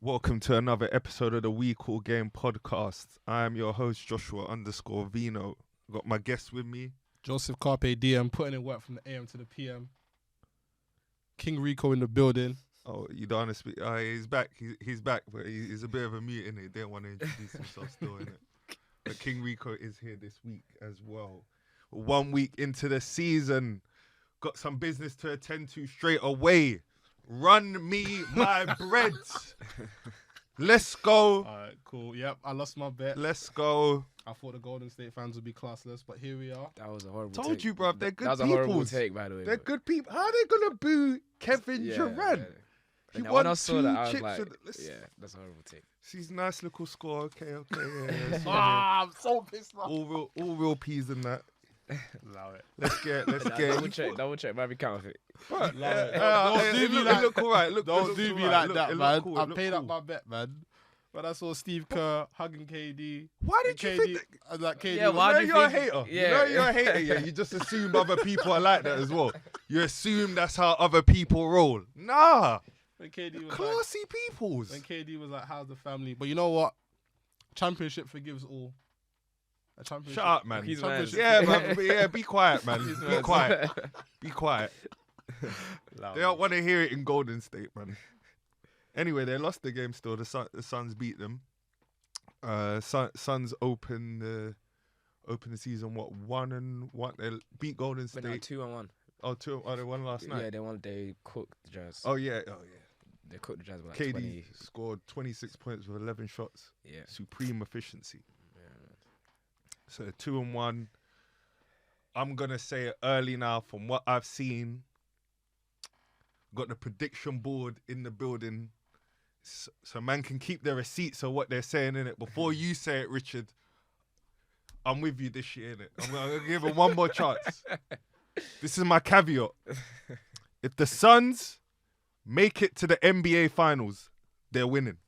Welcome to another episode of the We Call Game podcast. I am your host, Joshua_Vino. Got my guest with me. Joseph Carpe Diem, putting in work from the AM to the PM. King Rico in the building. Oh, you don't want to speak? He's back. He's back, but he's a bit of a mute, innit? He didn't want to introduce himself still, innit? But King Rico is here this week as well. 1 week into the season. Got some business to attend to straight away. Run me my bread. Let's go. All right, cool. Yep, I lost my bet. Let's go. I thought the Golden State fans would be classless, but here we are. That was a horrible Told take. you, bruv, they're good That was people. a horrible take, by the way. They're bro. good people. How are they going to boo Kevin Durant? Yeah. He When won I saw 2 that, I was chips. like, Let's- yeah, that's a horrible take. She's nice little score. Okay. Yeah, I'm so pissed off. all real peas in that. Love it. Let's get. Double check my account of it. Right. Love it. It do me look- like- it look alright. Don't do me like that, man. I paid up up my bet, man. But I saw Steve Kerr hugging KD. Why did you think that? I was like, KD. Yeah, was why You know do you you're a think- hater. Yeah. You know you're a hater. Yeah, you just assume other people are like that as well. You assume that's how other people roll. Nah, when KD was like, classy peoples. when KD was like, how's the family? But you know what? Championship forgives all. A championship. Shut up, man. He's Championship. Yeah, man. Yeah, be quiet, man. He's Be mad. quiet. Be quiet. Love They it. don't want to hear it in Golden State, man. Anyway, they lost the game still. The Suns beat them. Suns open the season 1-1. They beat Golden But no, State. 2-1. Oh, they won last night. Yeah, they cooked the Jazz. Oh yeah. They cooked the Jazz with like KD 20. scored 26 points with 11 shots. Yeah. Supreme efficiency. Yeah. So 2-1. I'm gonna say it early now. From what I've seen, got the prediction board in the building, so man can keep their receipts of what they're saying in it. Before you say it, Richard, I'm with you this year, innit? I'm gonna give him one more chance. This is my caveat. If the Suns make it to the NBA Finals, they're winning.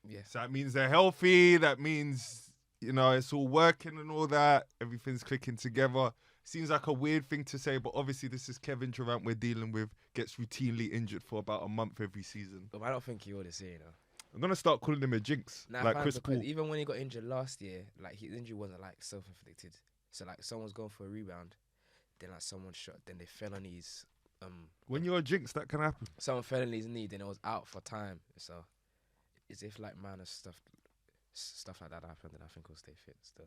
Yeah. So that means they're healthy. That means, it's all working and all that. Everything's clicking together. Seems like a weird thing to say, but obviously this is Kevin Durant we're dealing with. Gets routinely injured for about a month every season. But I don't think he would have said, I'm going to start calling him a jinx, like Chris Paul. Even when he got injured last year, like his injury wasn't like self-inflicted. So like someone's going for a rebound, then like someone shot, then they fell on his When you're a jinx, that can happen. someone fell on his knee, then it was out for time. So it's if like minor stuff like that happened, then I think he'll stay fit still.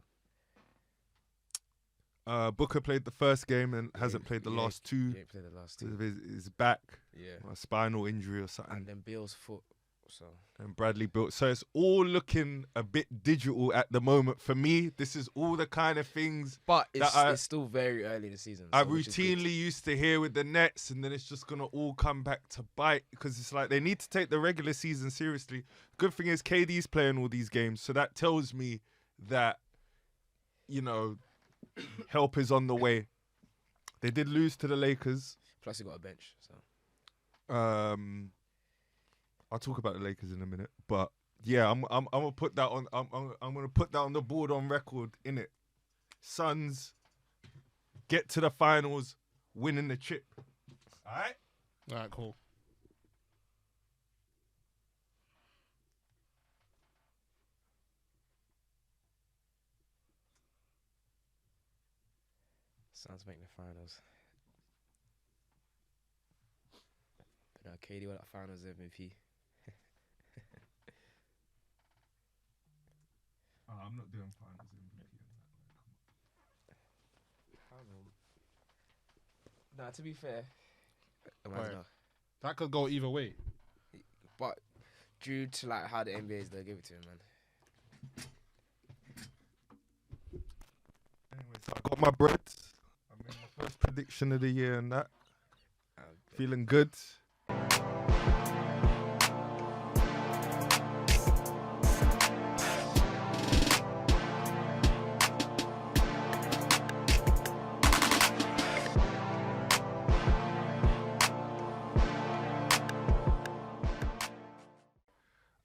Booker played the first game and hasn't played the last two. He ain't played the last two. Because of his back, Yeah. a spinal injury or something. And then Bill's foot. So And Bradley built. So it's all looking a bit digital at the moment for me. This is all the kind of things but That it's still very early in the season. I so which is good. routinely used to hear with the Nets, and then it's just going to all come back to bite because it's like they need to take the regular season seriously. Good thing is KD's playing all these games, so that tells me that, help is on the way. They did lose to the Lakers. Plus he got a bench. So I'll talk about the Lakers in a minute, but yeah, I'm gonna put that on. I'm gonna put that on the board on record. In it, Suns get to the finals, winning the chip. All right. All right, cool. Suns make the finals. But no, KD won that finals MVP. I'm not doing finals MVP. Nah, to be fair, Right. That could go either way. but due to like how the NBA is, they'll give it to him, man. Anyway, so I got my bread. I made my first prediction of the year and that. Feeling good.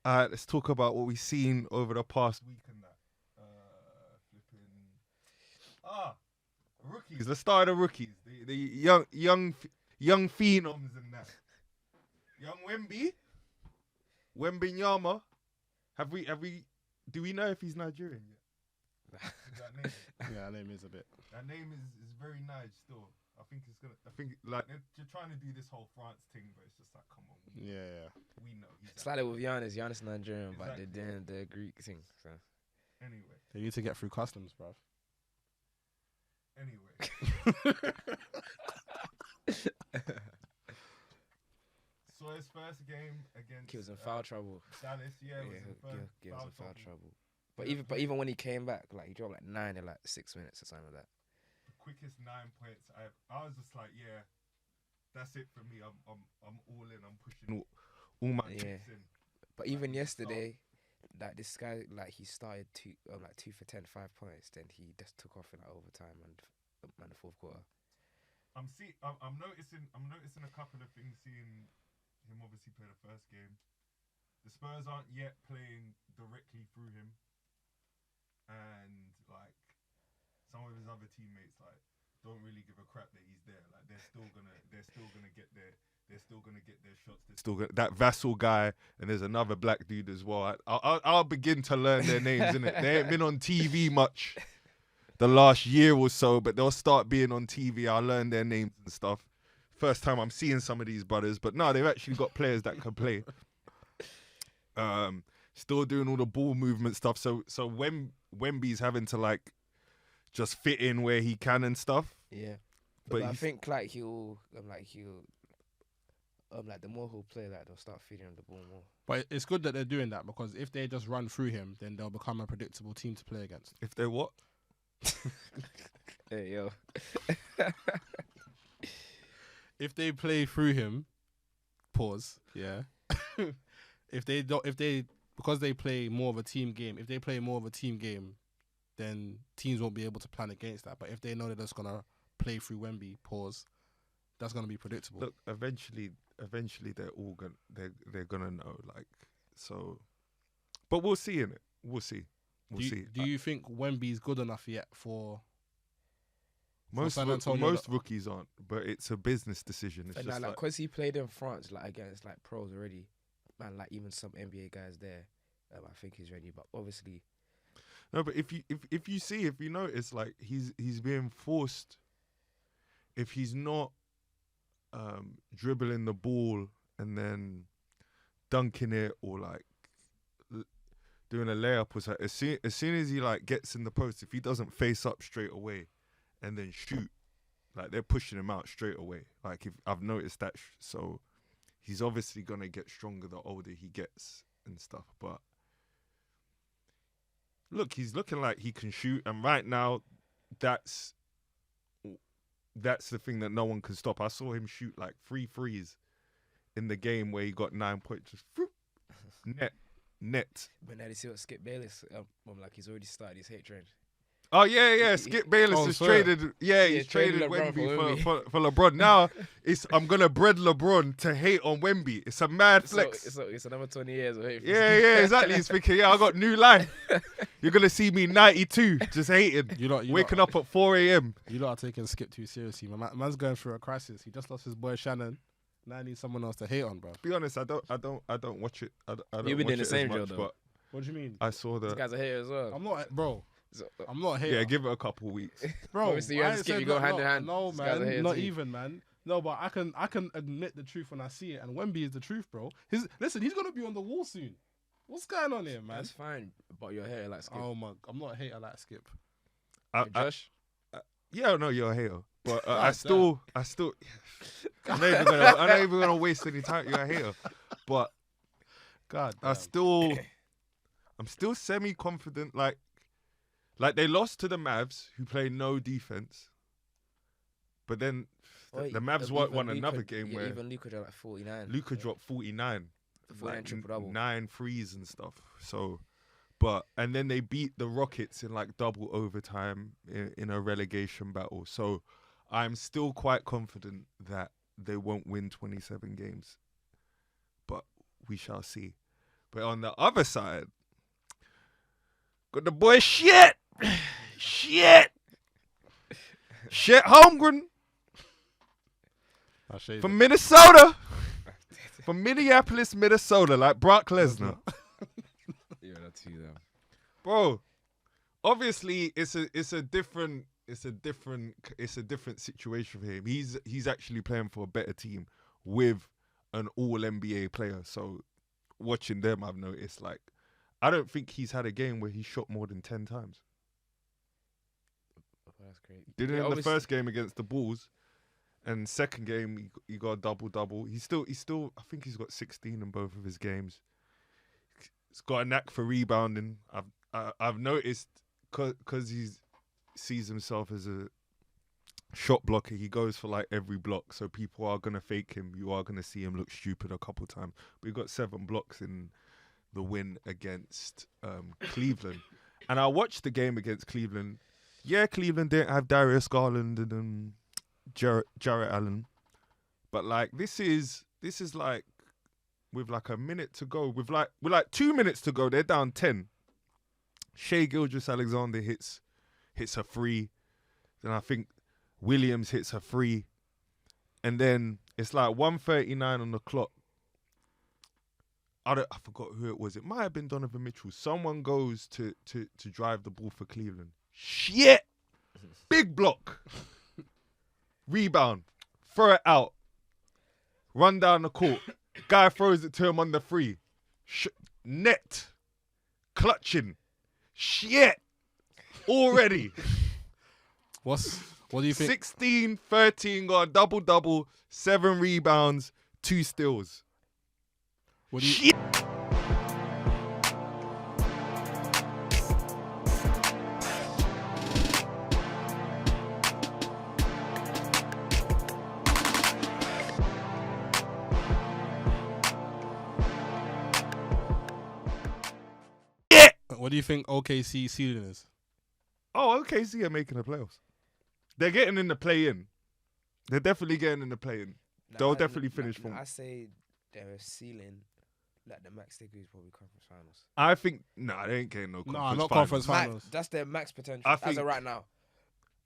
Alright, let's talk about what we've seen over the past week and that. Rookies. Let's start with the rookies. The young phenoms and that. Young Wemby Wembenyama. Do we know if he's Nigerian yet? That name? Yeah, that name is a bit. That name is very nice still. I think like they're trying to do this whole France thing, but it's just like, come on. Yeah. We know. It's like that with Giannis. Giannis Nigerian, but Exactly. they're doing the Greek thing. So. Anyway. They need to get through customs, bruv. Anyway. So his first game against He was in foul trouble. Dallas, yeah, was in he was in foul trouble. But Yeah, even when he came back, like he dropped like 9 in like 6 minutes or something like that. the quickest 9 points. I was just like, yeah, that's it for me. I'm all in. I'm pushing all my Yeah. chips in. But even yesterday, like this guy, like he started 2 for 10, 5 points. Then he just took off in like overtime and the fourth quarter. I'm noticing a couple of things. Seeing him obviously play the first game. The Spurs aren't yet playing directly through him, and like some of his other teammates like don't really give a crap that he's there. Like they're still gonna get their shots. That Vassal guy, and there's another black dude as well. I'll begin to learn their names, innit? They ain't been on TV much the last year or so, but they'll start being on TV. I'll learn their names and stuff. First time I'm seeing some of these brothers, but no, they've actually got players that can play. Still doing all the ball movement stuff. So Wemby's having to like just fit in where he can and stuff. Yeah, But I he's- think like he'll the more he'll play, like they'll start feeding him the ball more. But it's good that they're doing that because if they just run through him, then they'll become a predictable team to play against. If they're what? Hey yo, If they play through him, pause. Yeah. Because they play more of a team game. If they play more of a team game, then teams won't be able to plan against that. But if they know they're just gonna play through Wemby, pause, that's gonna be predictable. Look, eventually they're all they're gonna know, like, so. But we'll see in it. We'll see. Do you think Wemby's good enough yet for Most San Antonio? rookies aren't, but it's a business decision. It's but just like like because he played in France, like against like pros already, and like even some NBA guys there, I think he's ready. But obviously, no. But if you notice, like he's being forced. If he's not dribbling the ball and then dunking it or like doing a layup or something, as soon as he like gets in the post, if he doesn't face up straight away and then shoot, like they're pushing him out straight away. Like if I've noticed that, so he's obviously gonna get stronger the older he gets and stuff. But look, he's looking like he can shoot, and right now, that's the thing that no one can stop. I saw him shoot like 3 threes in the game where he got 9 points, just net. but now you see what Skip Bayless, like he's already started his hate train. Oh yeah. Skip Bayless has sorry. traded. Yeah, he's traded LeBron Wemby for for LeBron. Now I'm gonna bread LeBron to hate on Wemby. It's a mad flex. It's another 20 years of hate. Yeah, exactly. He's thinking, I got new life. You're gonna see me 92, just hating, waking up at 4 a.m. You lot are taking Skip too seriously. Man's going through a crisis. He just lost his boy Shannon. Now I need someone else to hate on, bro. To be honest, I don't watch it. I don't You've been watch doing the it as same, much, Joe, though. but What do you mean? I saw This the. guy's a hater as well. I'm not, bro. So, I'm not a hater. Yeah, give it a couple weeks. Bro, Obviously you I and ain't Skip, said you go no- hand in hand. No, This guy's a man, hater not too. even, man. No, but I can admit the truth when I see it, and Wemby is the truth, bro. Listen, he's gonna be on the wall soon. What's going on here, man? That's fine, but your hair like Skip. Oh my, I'm not a hater like Skip. I, Hey, Josh, yeah, no, you're a hater, but I God still. I'm not even gonna waste any time. You're a hater, but God, I'm still semi-confident. Like they lost to the Mavs, who play no defense, but then the Mavs won another game where even Luka dropped like 49. Luka dropped 49, 49 triple-double. 9 threes and stuff. So, and then they beat the Rockets in like double overtime in a relegation battle. So, I'm still quite confident that they won't win 27 games, but we shall see. But on the other side, got the boy Chet Holmgren from Minnesota. from Minneapolis, Minnesota, like Brock Lesnar. Yeah, that's you though. Bro, obviously it's a different situation for him. He's actually playing for a better team with an all NBA player. So watching them, I've noticed, like, I don't think he's had a game where he shot more than 10 times. Oh, that's great. Did it Yeah, in the obviously- first game against the Bulls, and second game he got a double. He's still I think he's got 16 in both of his games. He's got a knack for rebounding. I've noticed because he sees himself as a shot blocker. He goes for like every block, so people are gonna fake him. You are gonna see him look stupid a couple times. But he got 7 blocks in the win against Cleveland, and I watched the game against Cleveland. Yeah, Cleveland didn't have Darius Garland and Jarrett Allen, but like this is like with like a minute to go, with like 2 minutes to go, they're down 10. Shai Gilgeous-Alexander hits a free, then I think Williams hits a free, and then it's like 1:39 on the clock. I forgot who it was. It might have been Donovan Mitchell. Someone goes to drive the ball for Cleveland. Shit! Big block. Rebound. Throw it out. Run down the court. Guy throws it to him on the free. Net. Clutching. Shit. Already. What do you think? 16, 13, got a double-double, 7 rebounds, 2 steals. What do you? Shit. What do you think OKC ceiling is? Oh, OKC are making the playoffs. They're getting in the play-in. They're definitely getting in the play-in. They'll definitely finish from. I say they're a ceiling. Like the max they go is probably conference finals. I think they ain't getting no conference. Nah, not finals. conference finals. That's their max potential I as think- of right now.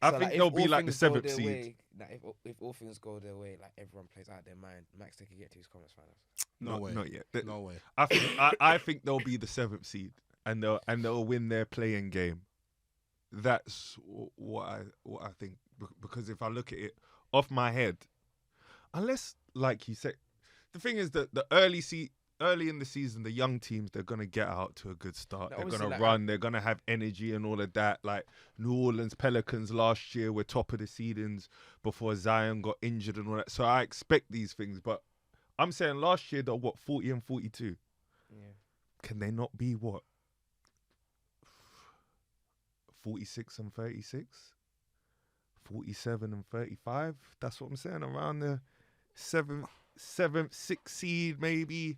I So, think if they'll be all like the things go 7th their seed. way, like if all things go their way, like everyone plays out their mind, max they can get to is conference finals. No way. Not yet. No way. I think they'll be the 7th seed, and they'll win their play-in game. That's what I think, because if I look at it off my head, unless, like you said, the thing is that the early in the season, the young teams, they're gonna get out to a good start. No, They're obviously, gonna like, run. They're gonna have energy and all of that. Like New Orleans Pelicans last year were top of the seedings before Zion got injured and all that. So I expect these things, but I'm saying last year they're 40 and 42. Yeah. Can they not be 46 and 36? 47 and 35? That's what I'm saying. Around the seventh, 6th seed, maybe.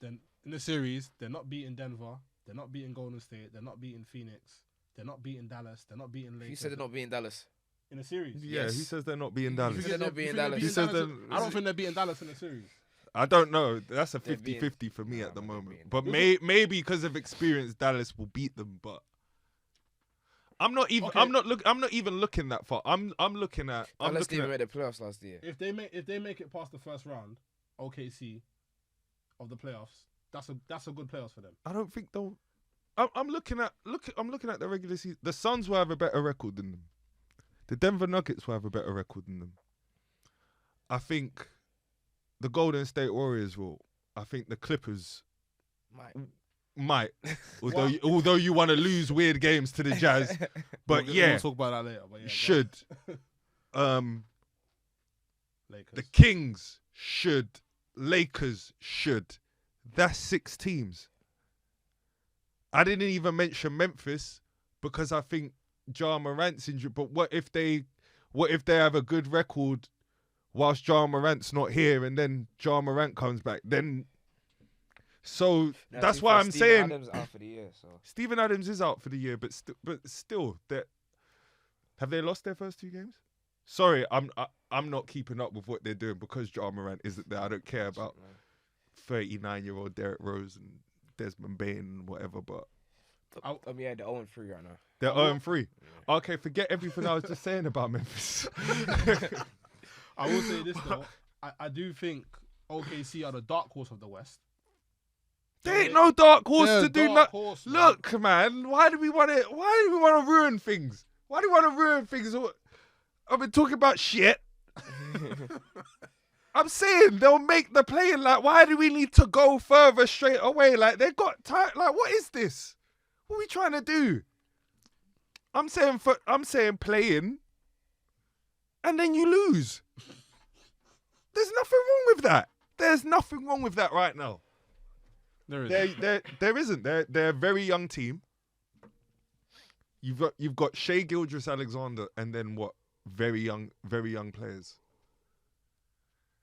Then in the series, they're not beating Denver. They're not beating Golden State. They're not beating Phoenix. They're not beating Dallas. They're not beating Lakers. You said they're not being Dallas. in a series. Yeah, Yes. he says they're not being You Dallas. think they're not beating You think they're Dallas? He says Dallas? I don't think they're beating Dallas in a series. I don't know. That's a They're being- 50-50 for me Nah, at the they're moment. being- But maybe because of experience, Dallas will beat them. But I'm not even. Okay. I'm not even looking that far. I'm looking at. I'm Dallas looking didn't at. make the playoffs last year. If they make it past the first round, OKC of the playoffs, that's a good playoffs for them. I don't think they'll. I'm looking at the regular season. The Suns will have a better record than them. The Denver Nuggets will have a better record than them. I think the Golden State Warriors will. I think the Clippers might. Although you want to lose weird games to the Jazz, but we'll yeah, talk about that later. But yeah, should. Lakers. The Kings should. Lakers should. That's 6 teams. I didn't even mention Memphis because I think Ja Morant's injured. But what if they have a good record whilst Ja Morant's not here, and then Ja Morant comes back? Then, so No, that's to be why fair, I'm Steven saying Adams out for the year. So Steven Adams is out for the year. But still, have they lost their first 2 games? Sorry, I'm not keeping up with what they're doing because Ja Morant isn't there. I don't care about 39-year-old Derrick Rose and Desmond Bain and whatever, but yeah, they're 0-3 right now. they're 0-3. Okay, forget everything I was just saying about Memphis. I will say this though. I do think OKC are the dark horse of the West. There ain't no dark horse They're to do dark nothing. horse, man. Look, man, why do we want to ruin things? Why do we want to ruin things? I've been talking about shit. I'm saying they'll make the play. Like, why do we need to go further straight away? Like, they got time. Like, what is this? What are we trying to do? I'm saying playing, and then you lose. There's nothing wrong with that. There's nothing wrong with that right now. There isn't. There isn't. They're a very young team. You've got Shea Gilgeous-Alexander, and then what? Very young players.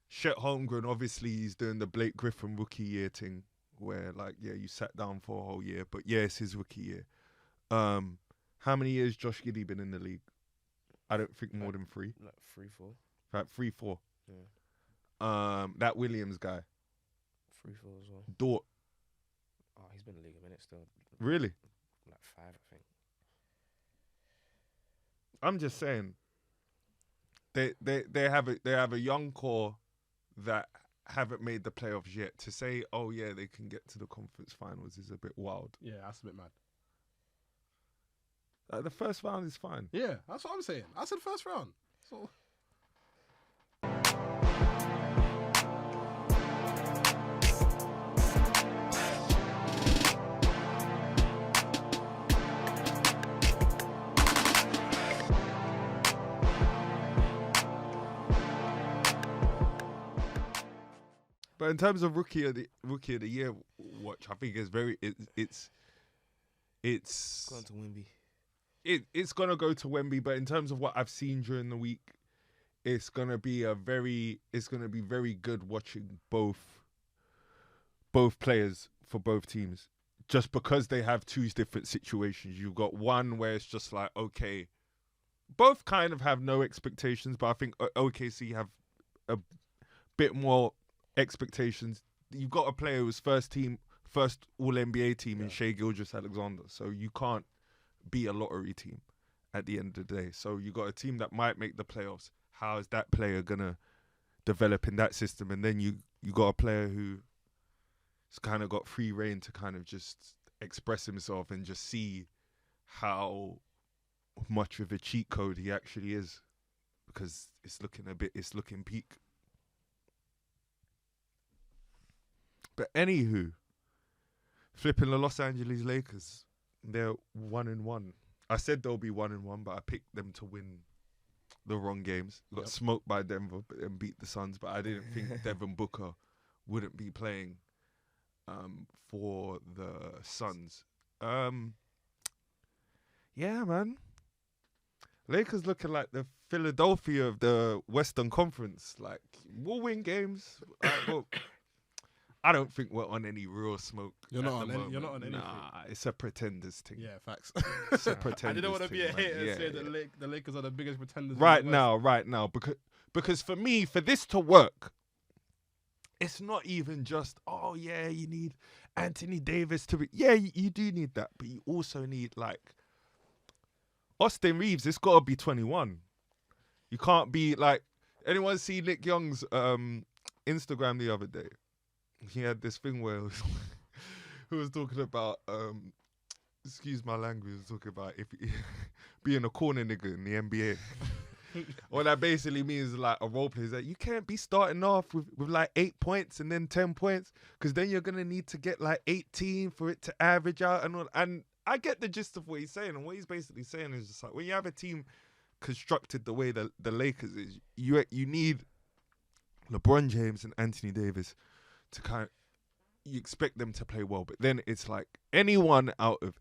Chet Holmgren, obviously, he's doing the Blake Griffin rookie year thing, where you sat down for a whole year, but it's his rookie year. How many years Josh Giddey been in the league? I don't think more than 3. Like 3, 4. Right, 3, 4. Yeah. That Williams guy. 3, 4 as well. Dort. Oh, he's been in the league a minute still. Really? Like 5, I think. I'm just saying. They have a young core that haven't made the playoffs yet. To say, oh yeah, they can get to the conference finals is a bit wild. Yeah, that's a bit mad. The first round is fine. Yeah, that's what I'm saying. I said first round. So. But in terms of rookie of the year watch, I think it's Going to Wemby. It's gonna go to Wemby. But in terms of what I've seen during the week, it's gonna be very good watching both players for both teams, just because they have two different situations. You've got one where it's just like, okay, both kind of have no expectations, but I think OKC have a bit more expectations. You've got a player who's first All-NBA team in Shea Gilgeous-Alexander, so you can't be a lottery team at the end of the day. So you got a team that might make the playoffs. How is that player gonna develop in that system? And then you got a player who's kind of got free reign to kind of just express himself and just see how much of a cheat code he actually is, because it's looking peak. But anywho, flipping the Los Angeles Lakers, they're 1-1. I said they'll be 1-1, but I picked them to win the wrong games. Got smoked by Denver and beat the Suns, but I didn't think Devin Booker wouldn't be playing for the Suns. Yeah, man. Lakers looking like the Philadelphia of the Western Conference. Like, we'll win games. I don't think we're on any real smoke. You're not on anything. Nah, it's a pretenders thing. Yeah, facts. It's a pretenders I didn't want to be a thing, hater man. and say the Lakers are the biggest pretenders. Right now, because for me, for this to work, it's not even just, oh yeah, you need Anthony Davis to be. Yeah, you do need that, but you also need like Austin Reeves. It's got to be 21. You can't be like, anyone see Nick Young's Instagram the other day? He had this thing where he was talking about, excuse my language, he was talking about being a corner nigga in the NBA. What that basically means is like a role player is that you can't be starting off with like 8 points and then 10 points, because then you're going to need to get like 18 for it to average out and all. And I get the gist of what he's saying, and what he's basically saying is just like, when you have a team constructed the way that the Lakers is, you need LeBron James and Anthony Davis to you expect them to play well, but then it's like anyone out of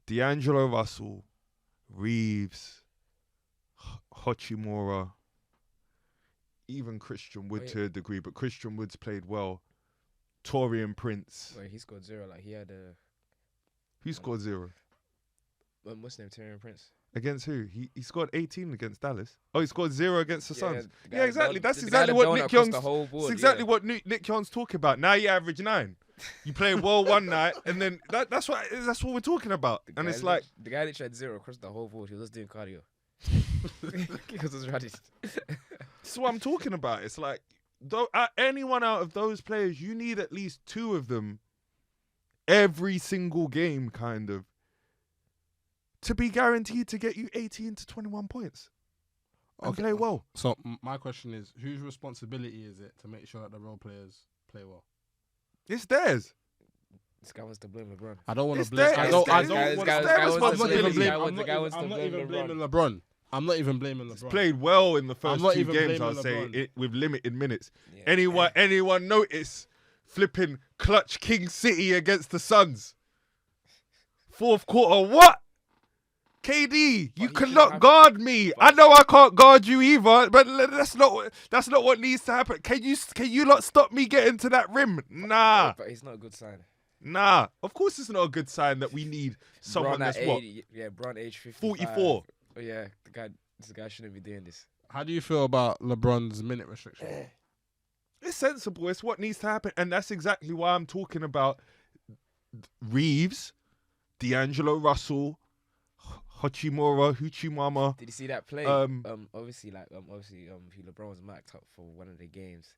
D'Angelo Russell, Reeves, Hachimura, even Christian Wood to a degree, but Christian Wood's played well. Taurean Prince. Wait, he scored 0. Like, he had a... Who scored 0? What's his name? Taurean Prince. Against who? He scored 18 against Dallas. Oh, he scored 0 against the Suns. Yeah, Yeah, exactly. That's exactly what Nick Young's. That's exactly what Nick Young's talking about. Now you average 9. You play well one night, and then that's what we're talking about. And it's like the guy that tried 0 across the whole board. He was just doing cardio. Because it's ready. That's what I'm talking about. It's like anyone out of those players, you need at least 2 of them every single game, kind of, to be guaranteed to get you 18 to 21 points and play well. So my question is, whose responsibility is it to make sure that the role players play well? It's theirs. This guy wants to blame LeBron. I don't want It's to blame. their- I don't. it's want their to. responsibility. I'm not even blaming LeBron. I'm not even blaming LeBron. Played well in the first not 2 even games, blaming I'll say, LeBron. with limited minutes. Yeah. Anyone notice flipping clutch King City against the Suns? 4th quarter, what? KD, you cannot guard me. I know I can't guard you either, but that's not what needs to happen. Can you not stop me getting to that rim? Nah. But it's not a good sign. Nah. Of course it's not a good sign that we need someone Bron that's at what? 80, yeah, Bron age 55. 44. Oh yeah, this guy shouldn't be doing this. How do you feel about LeBron's minute restriction? It's sensible. It's what needs to happen. And that's exactly why I'm talking about Reeves, D'Angelo Russell, Hachimura. Did you see that play? Obviously, LeBron was marked up for one of the games.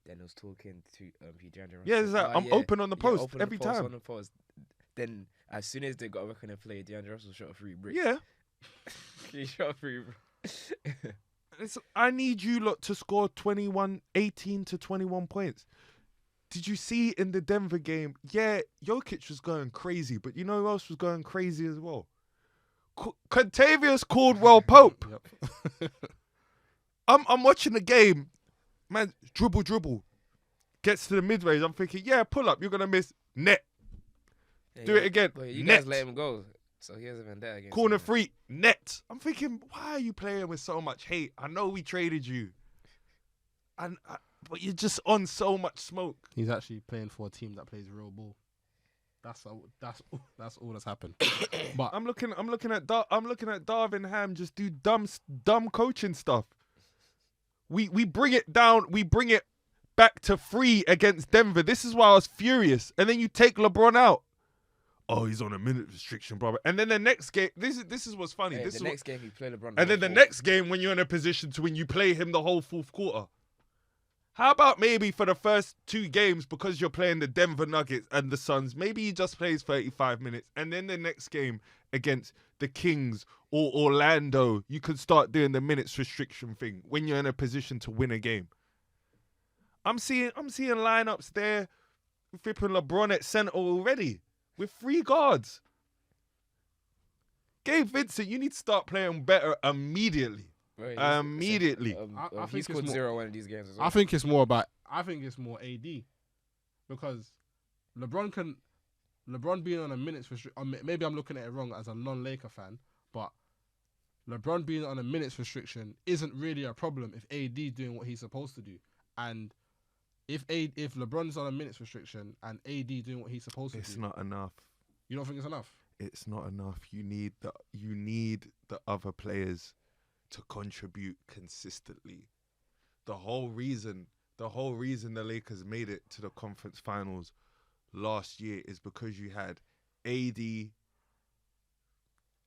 Then he was talking to DeAndre Russell. Yeah, it's like, I'm open on the post open every on the post, time. On the post. Then as soon as they got a record and play, DeAndre Russell shot a free break. Yeah. He shot a free break. I need you lot to score 18 to 21 points. Did you see in the Denver game? Yeah, Jokic was going crazy, but you know who else was going crazy as well? Contavious Caldwell Pope. Yep. I'm watching the game. Man, dribble. Gets to the mid-range. I'm thinking, yeah, pull up. You're going to miss. Net. Do it again. But you Net. guys let him go. So he hasn't been there again. Corner 3. Net. I'm thinking, why are you playing with so much hate? I know we traded you. But you're just on so much smoke. He's actually playing for a team that plays real ball. That's all that's happened. But I'm looking at Darvin Ham just do dumb coaching stuff. We bring it down. We bring it back to 3 against Denver. This is why I was furious. And then you take LeBron out. Oh, he's on a minute restriction, brother. And then the next game, this is what's funny. The next game he played LeBron. And then the next game, when you're in a position to win, you play him the whole 4th quarter. How about maybe for the first 2 games, because you're playing the Denver Nuggets and the Suns, maybe he just plays 35 minutes. And then the next game against the Kings or Orlando, you can start doing the minutes restriction thing when you're in a position to win a game. I'm seeing lineups there, flipping LeBron at center already with 3 guards. Gabe Vincent, you need to start playing better immediately. Right, Immediately. I he think scored it's 0 one of these games as well. I think it's more AD, because LeBron being on a minutes restriction. Maybe I'm looking at it wrong as a non-Laker fan, but LeBron being on a minutes restriction isn't really a problem if AD doing what he's supposed to do. And if LeBron's on a minutes restriction and AD doing what he's supposed to do, It's not enough. you don't think it's enough? It's not enough. You need the other players to contribute consistently. The whole reason the Lakers made it to the conference finals last year is because you had AD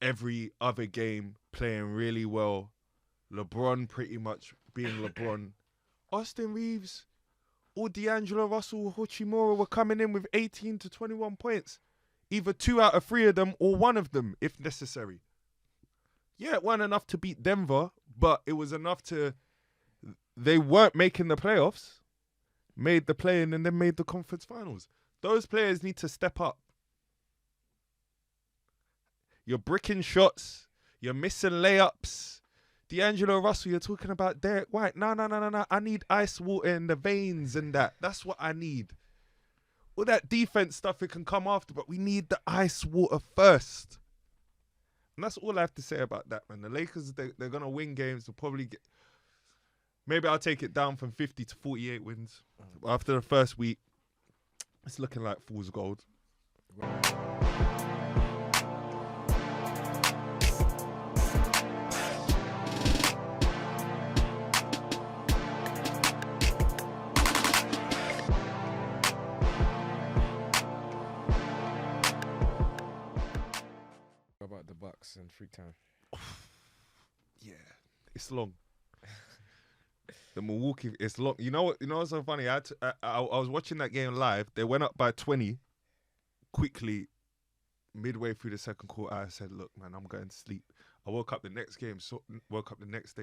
every other game playing really well, LeBron pretty much being LeBron, Austin Reeves or D'Angelo Russell or Hachimura were coming in with 18 to 21 points. Either 2 out of 3 of them or 1 of them if necessary. Yeah, it wasn't enough to beat Denver, but it was enough to... They weren't making the playoffs, made the play-in, and then made the conference finals. Those players need to step up. You're bricking shots. You're missing layups. D'Angelo Russell, you're talking about Derek White. No. I need ice water in the veins and that. That's what I need. All that defense stuff, it can come after, but we need the ice water first. And that's all I have to say about that, man. The Lakers, they're going to win games. They'll probably get... Maybe I'll take it down from 50 to 48 wins. After the first week, it's looking like fool's gold. About the Bucks and Freak Town. Yeah, it's long. The Milwaukee, it's long. You know what? You know what's so funny? I was watching that game live. They went up by 20 quickly midway through the second quarter. I said, "Look, man, I'm going to sleep." I woke up the next day,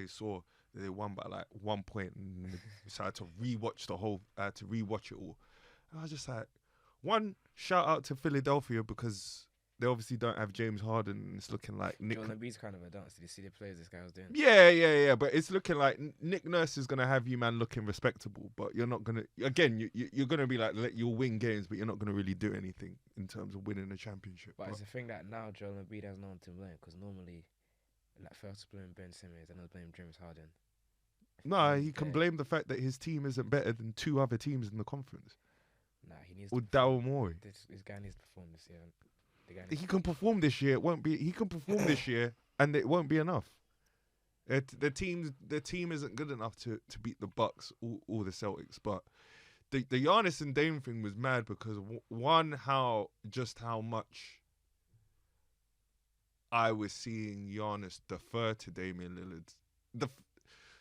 saw that they won by like 1 point, and so I had to rewatch it all. And I was just like, one shout out to Philadelphia because they obviously don't have James Harden. And it's looking like Nick. Joel Embiid's kind of a dance. Did you see the plays this guy was doing? Yeah. But it's looking like Nick Nurse is gonna have you, man, looking respectable. But you're not gonna. Again, you're gonna be like, you'll win games, but you're not gonna really do anything in terms of winning a championship. But it's the thing that now Joel Embiid has no one to blame because normally, like first blame Ben Simmons and I blame James Harden. No, he can blame the fact that his team isn't better than 2 other teams in the conference. Nah, he needs. Or to Daryl Morey. This guy needs to perform this year. He can perform this year. It won't be. He can perform this year, and it won't be enough. The team isn't good enough to beat the Bucks or the Celtics. But the Giannis and Dame thing was mad because how much I was seeing Giannis defer to Damian Lillard.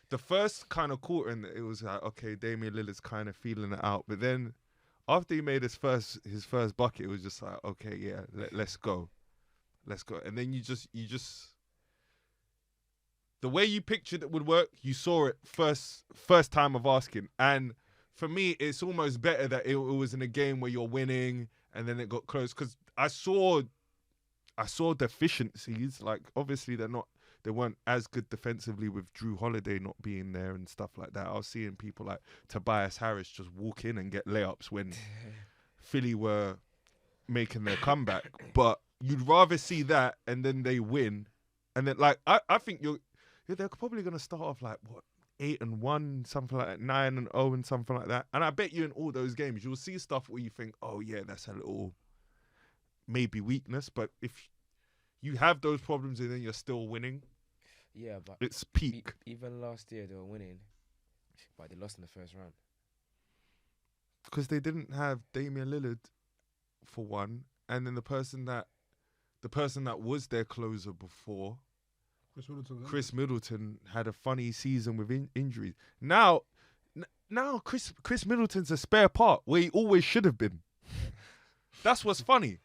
The first kind of quarter, and it was like, okay, Damian Lillard's kind of feeling it out, but then after he made his first bucket, it was just like, okay, yeah, let's go. And then you just the way you pictured it would work, you saw it first time of asking. And for me, it's almost better that it was in a game where you're winning and then it got close, because I saw deficiencies. Like obviously they weren't as good defensively with Drew Holiday not being there and stuff like that. I was seeing people like Tobias Harris just walk in and get layups when Philly were making their comeback. But you'd rather see that and then they win. And then like I think they're probably gonna start off like 8-1, something like that, 9-0 and something like that. And I bet you in all those games you'll see stuff where you think, oh yeah, that's a little maybe weakness. But if you have those problems and then you're still winning, yeah, but it's peak. Even last year they were winning, but they lost in the first round because they didn't have Damian Lillard for one, and then the person that was their closer before, Chris Middleton, had a funny season with injuries. Now Chris Middleton's a spare part where he always should have been. That's what's funny.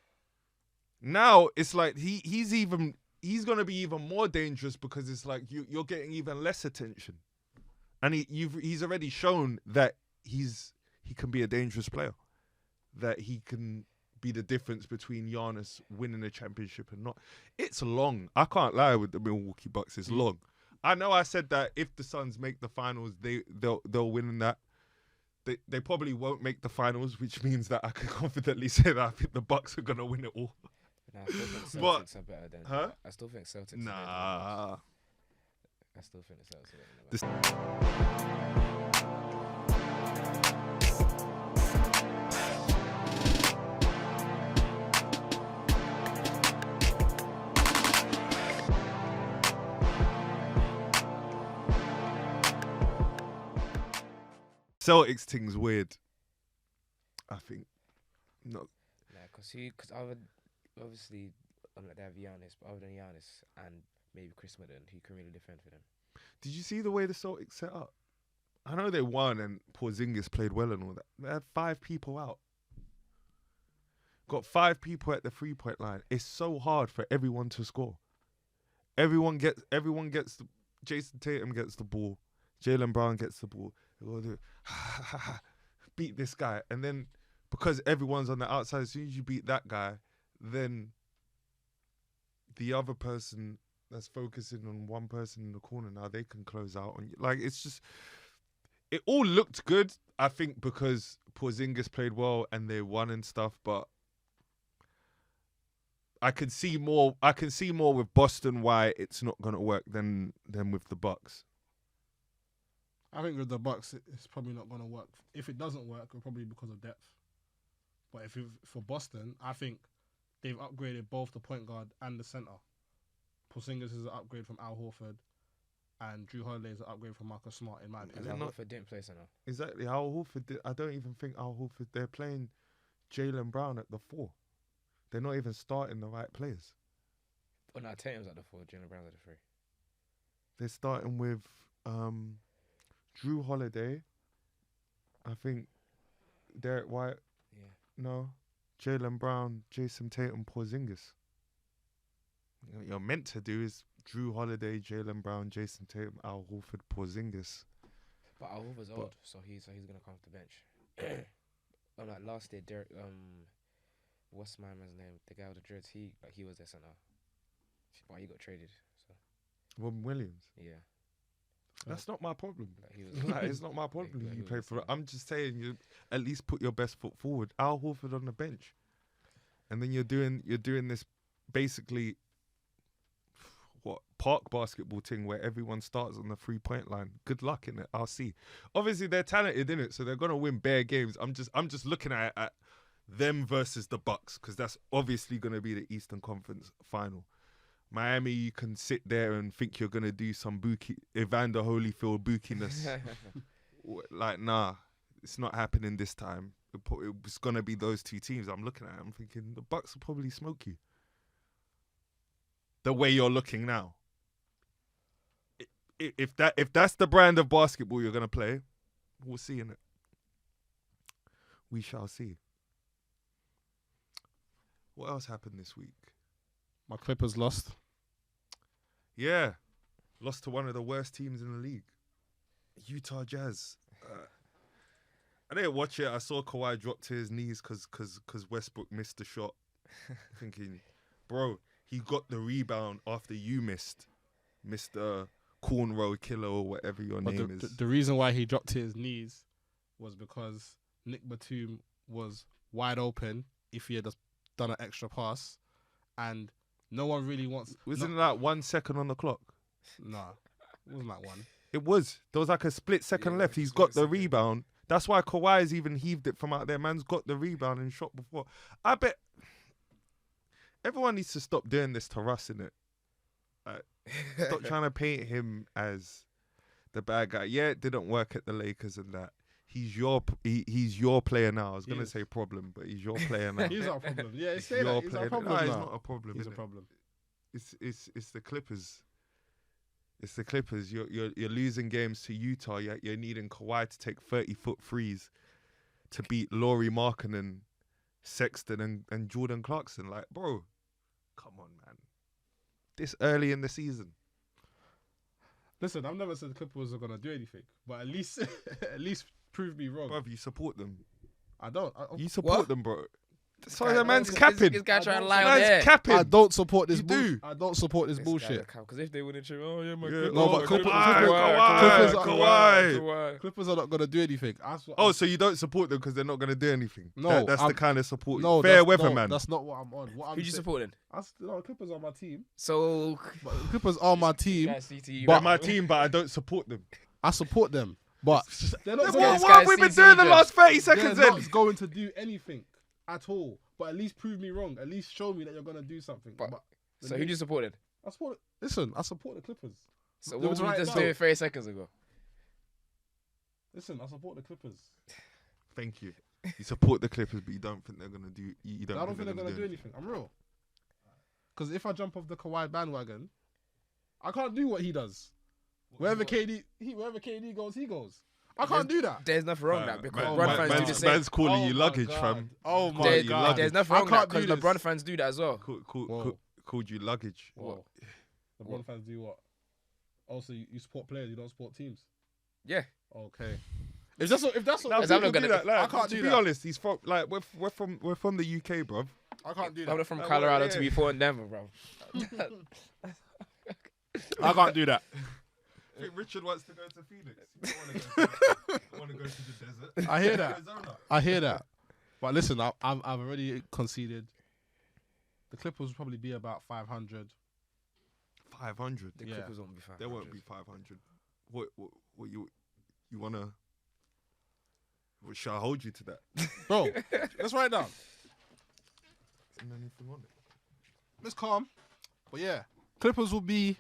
Now it's like he's gonna be even more dangerous because it's like you're getting even less attention, and he's already shown that he can be a dangerous player, that he can be the difference between Giannis winning a championship and not. It's long. I can't lie with the Milwaukee Bucks. It's long. I know I said that if the Suns make the finals, they'll win in that. They probably won't make the finals, which means that I can confidently say that I think the Bucks are gonna win it all. Nah, I still think Celtics are better than. Huh? I still think Celtics. Nah. I still think the Celtics are better Celtics thing's weird. I think. No. Nah, because obviously, they have Giannis, but other than Giannis and maybe Chris Middleton, who can really defend for them. Did you see the way the Celtics set up? I know they won and Porzingis played well and all that. They had 5 people out. Got 5 people at the 3-point line. It's so hard for everyone to score. Everyone gets Jason Tatum gets the ball. Jaylen Brown gets the ball. They go do beat this guy, and then because everyone's on the outside, as soon as you beat that guy, then the other person that's focusing on one person in the corner, now they can close out on you. Like, it's just, it all looked good, I think, because Porzingis played well and they won and stuff, but I can see more with Boston why it's not going to work than with the Bucks. I think with the Bucks, it's probably not going to work. If it doesn't work, it'll probably be because of depth. But for Boston, I think they've upgraded both the point guard and the center. Porzingis is an upgrade from Al Horford, and Drew Holiday is an upgrade from Marcus Smart, in my opinion. Al Horford didn't play center. Exactly. Al Horford, I don't even think Al Horford, they're playing Jaylen Brown at the 4. They're not even starting the right players. Oh, no, Tatum's at the 4, Jaylen Brown's at the 3. They're starting with Drew Holiday. I think Derek White. Yeah. No. Jaylen Brown, Jason Tatum, Porzingis. What you're meant to do is Drew Holiday, Jaylen Brown, Jason Tatum, Al Horford, Porzingis. But Al Horford's old, so he's gonna come off the bench. Like last year, Derek, what's my man's name? The guy with the dreads. He was their center, but he got traded. So Robin Williams. yeah, That's not my problem. like, he was. Like, it's not my problem. Yeah, You he play was for. the I'm just saying, you at least put your best foot forward. Al Horford on the bench, and then you're doing this basically what park basketball thing where everyone starts on the 3-point line. Good luck in it. I'll see. Obviously they're talented in it, so they're gonna win bare games. I'm just looking at them versus the Bucks because that's obviously gonna be the Eastern Conference final. Miami, you can sit there and think you're gonna do some Evander Holyfield bookiness. Like, nah, it's not happening this time. It's gonna be those two teams. I'm looking at it, I'm thinking the Bucks will probably smoke you. The way you're looking now. If that's the brand of basketball you're gonna play, we'll see in it. We shall see. What else happened this week? My Clippers lost. Yeah, lost to one of the worst teams in the league, Utah Jazz. I didn't watch it. I saw Kawhi drop to his knees because Westbrook missed the shot. Thinking, bro, he got the rebound after you missed Mr. Cornrow Killer or whatever your name is. The reason why he dropped to his knees was because Nick Batum was wide open if he had just done an extra pass, and no one really wants. Wasn't that 1 second on the clock? Nah, it wasn't that one. It was. There was like a split second left. He's got the rebound. That's why Kawhi's even heaved it from out there. Man's got the rebound and shot before. I bet everyone needs to stop doing this to Russ, innit? Stop trying to paint him as the bad guy. Yeah, it didn't work at the Lakers and that. He's your player now. I was going to say problem, but he's your player now. He's our problem. Yeah, It's say your that. He's player. our problem No, now. he's not a problem. He's a innit? problem. It's the Clippers. It's the Clippers. You're losing games to Utah. You're needing Kawhi to take 30-foot threes to beat Lauri Markkanen, Sexton, and Jordan Clarkson. Like, bro, come on, man. This early in the season. Listen, I've never said the Clippers are gonna do anything, but at least prove me wrong. Bruv, you support them. I don't. You support What? them, bro. This Sorry, guy- the man's this- capping. This guy trying to don't- lie on Man's air. capping. I don't support this You bullshit. do. I don't support this bullshit. Because if they wouldn't, yeah, my Yeah. No, but Clippers Clippers are not gonna do anything. Oh, so you don't support them because they're not going to do anything? No, That's the kind of support. No, Fair that's- weather, no, man. That's not what I'm on. What I'm Who you supporting? Clippers are my team. So But the Clippers are my team. guys, CTE, They're right? my team, but I don't support them. I support them, but they're not. This gonna- guy's What have we been doing the last 30 they're seconds then? not going to do anything at all. But at least prove me wrong. At least show me that you're gonna do something. But- But So who you supported? I support. Listen, I support the Clippers. So It what was were you right just now. doing 30 seconds ago? Listen, I support the Clippers. Thank you. You support the Clippers, but you don't think they're going to do... You I don't think they're gonna do anything. I'm real. Because if I jump off the Kawhi bandwagon, I can't do what he does. Wherever KD goes, he goes. I can't do that. There's nothing wrong with that because man, LeBron fans do the man's, same. man's calling Oh you my luggage, God. fam. Oh my There's, God. there's nothing I wrong with that can't do because this. LeBron fans do that as well. Whoa. Called you luggage. What? LeBron fans do what? Also, you support players, you don't support teams. Yeah. Okay. If that's what, Now, Is that people not do gonna- that. Like, I can't to do be that. honest, he's from like we're from the UK, bruv. I can't do I'm that. from Like, Colorado what, to yeah. be fought in Denver, bro. I can't do that. I think Richard wants to go to Phoenix. You don't want to go to the desert. I hear that. Arizona. I hear that. But listen, I've already conceded. The Clippers will probably be about 500. 500. The Yeah. Clippers won't be fine. There won't be 500. What you wanna? What, shall I hold you to that? Bro, let's write it down. Isn't anything on it? Let's calm. But yeah, Clippers will be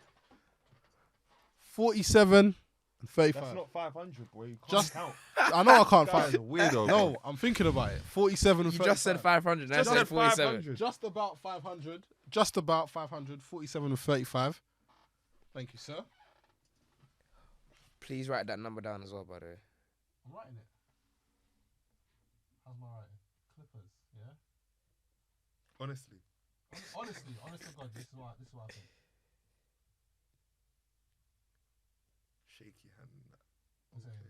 47 and 35. That's not 500, boy. You can't Just- count. I know I can't That's find a weirdo. No, I'm thinking about it. 47 and You 35. just said 500. Now I Just said said 47. 500. Just about 500. Just about 500. 47 and 35. Thank you, sir. Please write that number down as well, by the way. I'm writing it. How's my writing? Clippers, yeah? Honestly. Honestly, honest to God, this is what I think. Shaky hand. I'm saying. Okay.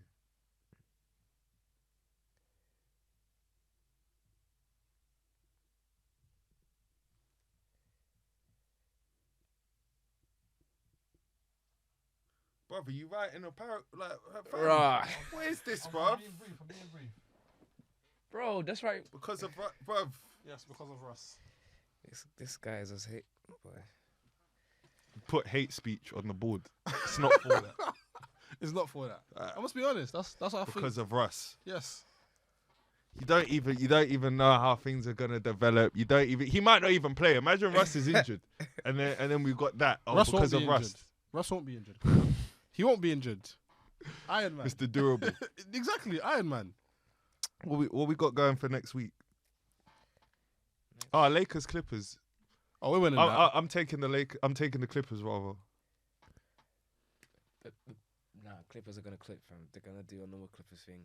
Brother, you writing a fam, Right. what is this, I'm bruv? being brief. Bro, that's right. Because of bruv. Yes, because of Russ. This guy is just hate. Boy. Put hate speech on the board. It's not for that. It's not for that. I must be honest. That's what I think. Because of Russ. Yes. You don't even know how things are gonna develop. He might not even play. Imagine Russ is injured, and then we've got that. Oh, Russ because won't of be Russ. injured. Russ won't be injured. He won't be injured. Iron Man. Mr. Durable. Exactly, Iron Man. What we got going for next week? Oh, Lakers Clippers. Oh, we're winning that. I'm taking I'm taking the Clippers rather. Nah, Clippers are gonna clip, fam. They're gonna do a normal Clippers thing.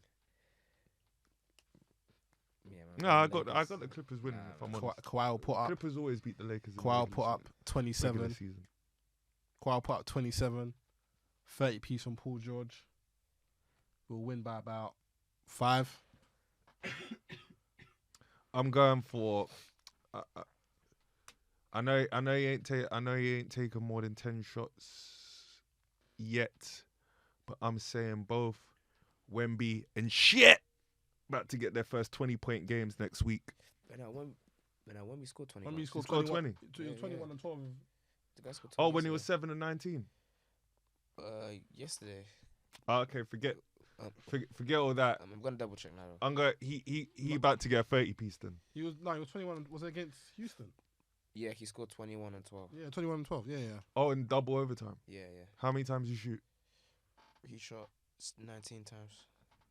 Yeah, man. No, I got the Clippers winning. If I'm honest. Kawhi will put up. Clippers always beat the Lakers. Kawhi will put up regular 27. season. Kawhi will put up 27. 30 piece from Paul George. We'll win by about 5. I'm going for. I know he ain't taken more than 10 shots yet, but I'm saying both Wemby and Chet about to get their first 20-point games next week. When we scored 20. When we scored scored 20. 20. 21 and 12. The guy scored 20 Oh, when he yesterday. was 7 and 19. Yesterday. Oh, okay, forget all that. I'm gonna double check now. I'm going. He about to get a 30 piece then. He was 21. Was it against Houston? Yeah, he scored 21 and 12. Yeah, 21 and 12. Yeah. Oh, in double overtime. Yeah. How many times you shoot? He shot 19 times.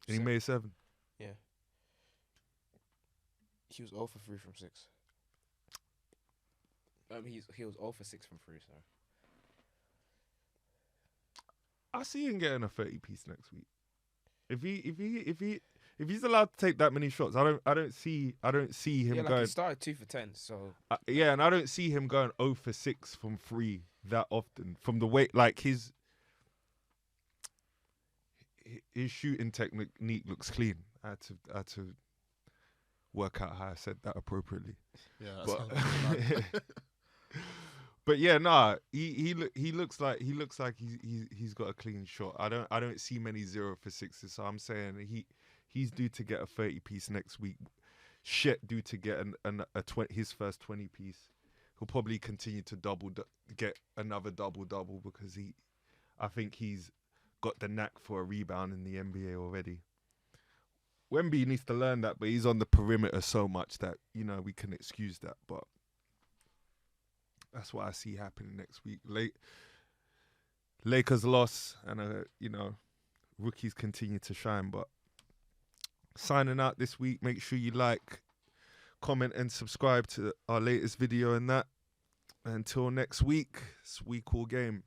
And he made 7. Yeah. He was 0 for 3 from 6. He was 0 for 6 from 3. Sorry. I see him getting a 30 piece next week. If he's allowed to take that many shots, I don't see him He going. started 2 for 10. So Yeah, and I don't see him going 0 for 6 from 3 that often. From the way, like his shooting technique looks clean. I had to work out how I said that appropriately. Yeah. But yeah, nah, he looks like he's got a clean shot. I don't see many 0 for 6s, so I'm saying he's due to get a 30 piece next week. Chet due to get his first 20 piece. He'll probably continue to get another double because I think he's got the knack for a rebound in the NBA already. Wemby needs to learn that, but he's on the perimeter so much that we can excuse that, but. That's what I see happening next week. Lakers lost, and rookies continue to shine. But signing out this week. Make sure you like, comment, and subscribe to our latest video and that. Until next week, it's We Call Game.